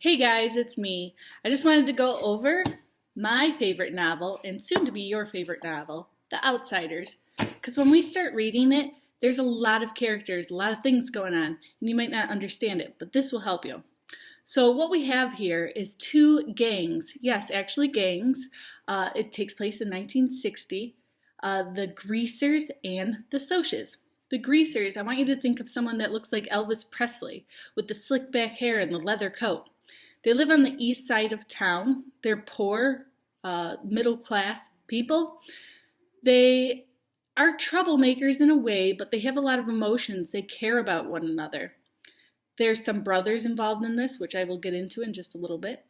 Hey guys, it's me. I just wanted to go over my favorite novel and soon to be your favorite novel, The Outsiders. Because when we start reading it, there's a lot of characters, a lot of things going on, and you might not understand it, but this will help you. So what we have here is two gangs. Yes, actually gangs. It takes place in 1960. The Greasers and the Socs. The Greasers, I want you to think of someone that looks like Elvis Presley with the slick back hair and the leather coat. They live on the east side of town. They're poor, middle class people. They are troublemakers in a way, but they have a lot of emotions. They care about one another. There's some brothers involved in this, which I will get into in just a little bit.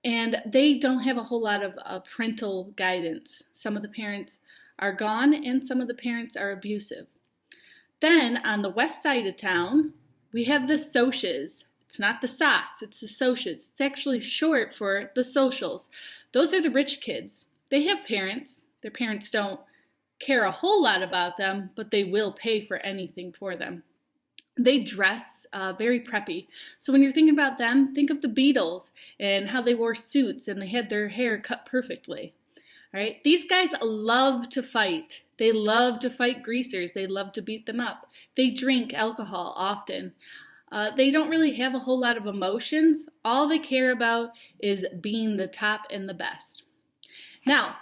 And they don't have a whole lot of parental guidance. Some of the parents are gone and some of the parents are abusive. Then on the west side of town, we have the Socs. It's not the Socs, it's the Socs. It's actually short for the socials. Those are the rich kids. They have parents. Their parents don't care a whole lot about them, but they will pay for anything for them. They dress very preppy. So when you're thinking about them, think of the Beatles and how they wore suits and they had their hair cut perfectly. All right, these guys love to fight. They love to fight greasers. They love to beat them up. They drink alcohol often. They don't really have a whole lot of emotions. All they care about is being the top and the best. Now,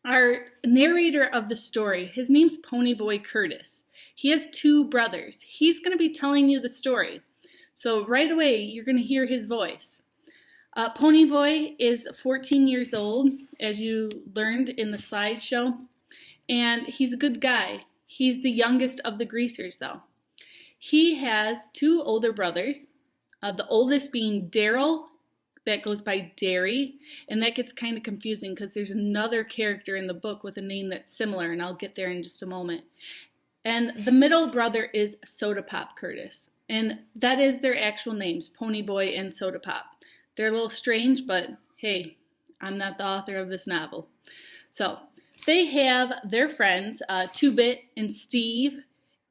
our narrator of the story, his name's Ponyboy Curtis. He has two brothers. He's going to be telling you the story. So right away, you're going to hear his voice. Ponyboy is 14 years old, as you learned in the slideshow, and he's a good guy. He's the youngest of the greasers, though. He has two older brothers, the oldest being Daryl, that goes by Derry, and that gets kind of confusing because there's another character in the book with a name that's similar, and I'll get there in just a moment. And the middle brother is Soda Pop Curtis, and that is their actual names, Ponyboy and Soda Pop. They're a little strange, but hey, I'm not the author of this novel. So they have their friends, Two-Bit and Steve,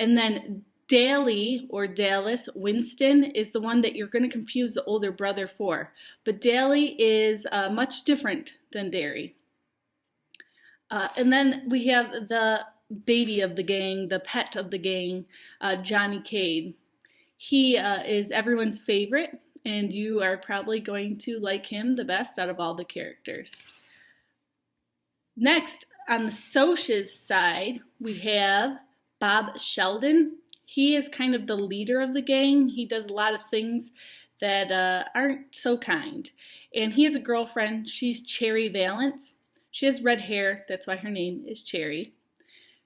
and then Daly or Dallas Winston is the one that you're going to confuse the older brother for. But Daly is much different than Derry. And then we have the baby of the gang, the pet of the gang, Johnny Cade. He is everyone's favorite, and you are probably going to like him the best out of all the characters. Next, on the Socs side, we have Bob Sheldon. He is kind of the leader of the gang. He does a lot of things that aren't so kind. And he has a girlfriend. She's Cherry Valance. She has red hair. That's why her name is Cherry.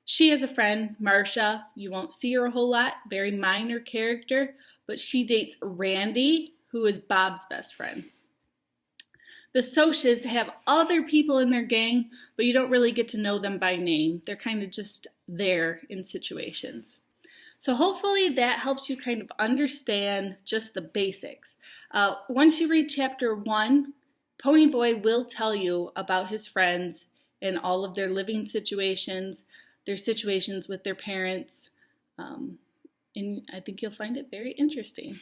She has a friend, Marcia. You won't see her a whole lot. Very minor character. But she dates Randy, who is Bob's best friend. The Socs have other people in their gang, but you don't really get to know them by name. They're kind of just there in situations. So hopefully that helps you kind of understand just the basics. Once you read chapter 1, Ponyboy will tell you about his friends and all of their living situations, their situations with their parents, and I think you'll find it very interesting.